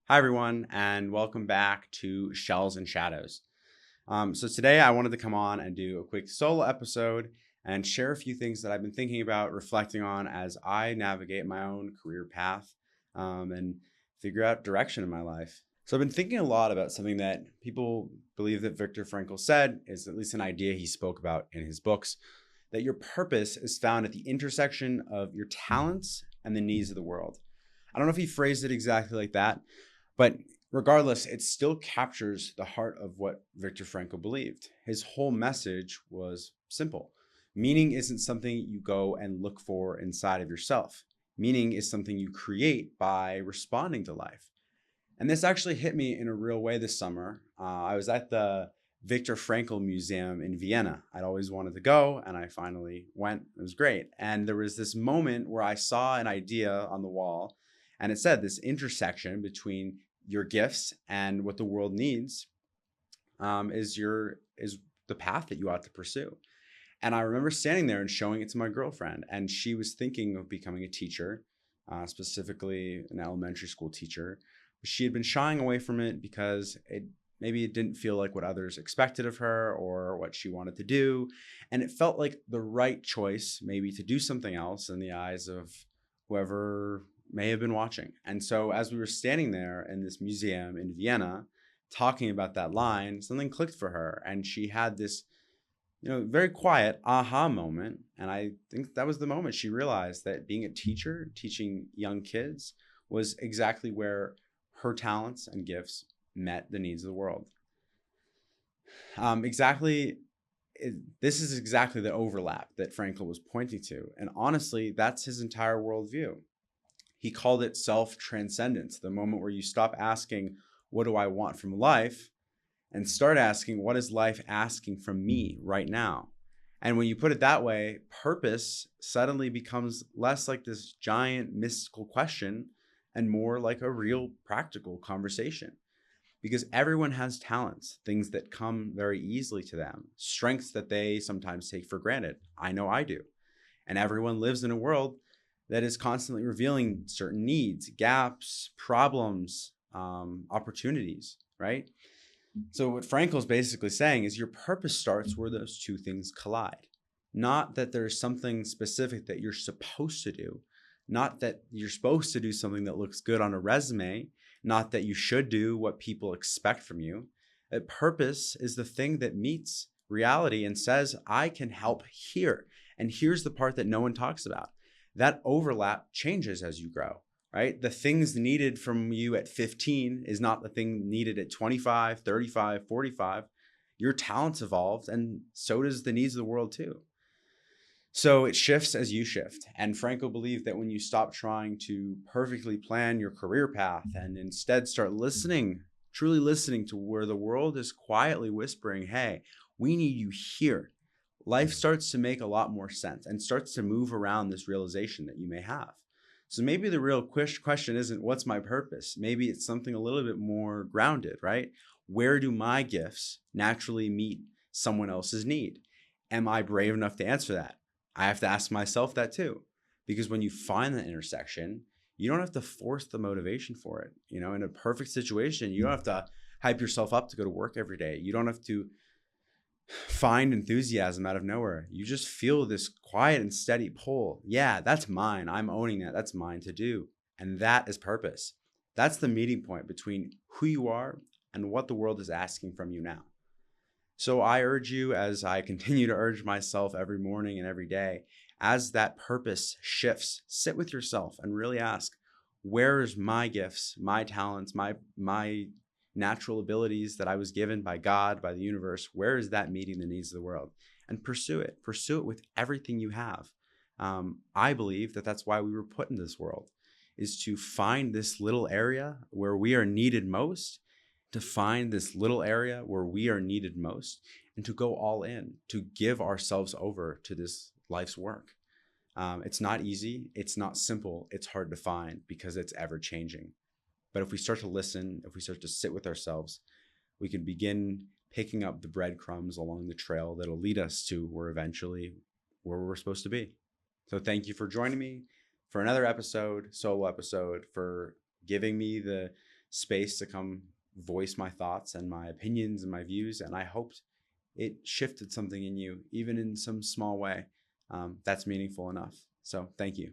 Hi, everyone, and welcome back to Shells and Shadows. So today I wanted to come on and do a quick solo episode and share a few things that I've been thinking about, reflecting on as I navigate my own career path and figure out direction in my life. So I've been thinking a lot about something that people believe that Viktor Frankl said, is at least an idea he spoke about in his books, that your purpose is found at the intersection of your talents and the needs of the world. I don't know if he phrased it exactly like that, but regardless, it still captures the heart of what Viktor Frankl believed. His whole message was simple. Meaning isn't something you go and look for inside of yourself. Meaning is something you create by responding to life. And this actually hit me in a real way this summer. I was at the Viktor Frankl Museum in Vienna. I'd always wanted to go, and I finally went. It was great. And there was this moment where I saw an idea on the wall, and it said this intersection between your gifts and what the world needs is the path that you ought to pursue. And I remember standing there and showing it to my girlfriend, and she was thinking of becoming a teacher, specifically an elementary school teacher. She had been shying away from it because maybe it didn't feel like what others expected of her or what she wanted to do. And it felt like the right choice, maybe to do something else in the eyes of whoever may have been watching. And so as we were standing there in this museum in Vienna, talking about that line, something clicked for her. And she had this, very quiet aha moment. And I think that was the moment she realized that being a teacher, teaching young kids, was exactly where her talents and gifts met the needs of the world. This is exactly the overlap that Frankl was pointing to. And honestly, that's his entire worldview. He called it self-transcendence, the moment where you stop asking, what do I want from life? And start asking, what is life asking from me right now? And when you put it that way, purpose suddenly becomes less like this giant mystical question and more like a real practical conversation. Because everyone has talents, things that come very easily to them, strengths that they sometimes take for granted. I know I do. And everyone lives in a world that is constantly revealing certain needs, gaps, problems, opportunities, right? So what Frankl's basically saying is your purpose starts where those two things collide. Not that there's something specific that you're supposed to do, not that you're supposed to do something that looks good on a resume, not that you should do what people expect from you. That purpose is the thing that meets reality and says, I can help here. And here's the part that no one talks about. That overlap changes as you grow, right? The things needed from you at 15 is not the thing needed at 25, 35, 45. Your talents evolved, and so does the needs of the world too. So it shifts as you shift. And Frankl believed that when you stop trying to perfectly plan your career path and instead start listening, truly listening to where the world is quietly whispering, hey, we need you here, life starts to make a lot more sense and starts to move around this realization that you may have. So maybe the real question isn't what's my purpose? Maybe it's something a little bit more grounded, right? Where do my gifts naturally meet someone else's need? Am I brave enough to answer that? I have to ask myself that too, because when you find that intersection, you don't have to force the motivation for it. In a perfect situation, you don't have to hype yourself up to go to work every day. You don't have to find enthusiasm out of nowhere. You just feel this quiet and steady pull. Yeah, that's mine. I'm owning that. That's mine to do. And that is purpose. That's the meeting point between who you are and what the world is asking from you now. So I urge you, as I continue to urge myself every morning and every day, as that purpose shifts, sit with yourself and really ask, where is my gifts, my talents, my natural abilities that I was given by God, by the universe, where is that meeting the needs of the world? And pursue it. Pursue it with everything you have. I believe that that's why we were put in this world, is to find this little area where we are needed most, to find this little area where we are needed most, and to go all in, to give ourselves over to this life's work. It's not easy. It's not simple. It's hard to find because it's ever changing. But if we start to listen, if we start to sit with ourselves, we can begin picking up the breadcrumbs along the trail that'll lead us to where we're supposed to be. So thank you for joining me for another episode, solo episode, for giving me the space to come voice my thoughts and my opinions and my views. And I hoped it shifted something in you, even in some small way, that's meaningful enough. So thank you.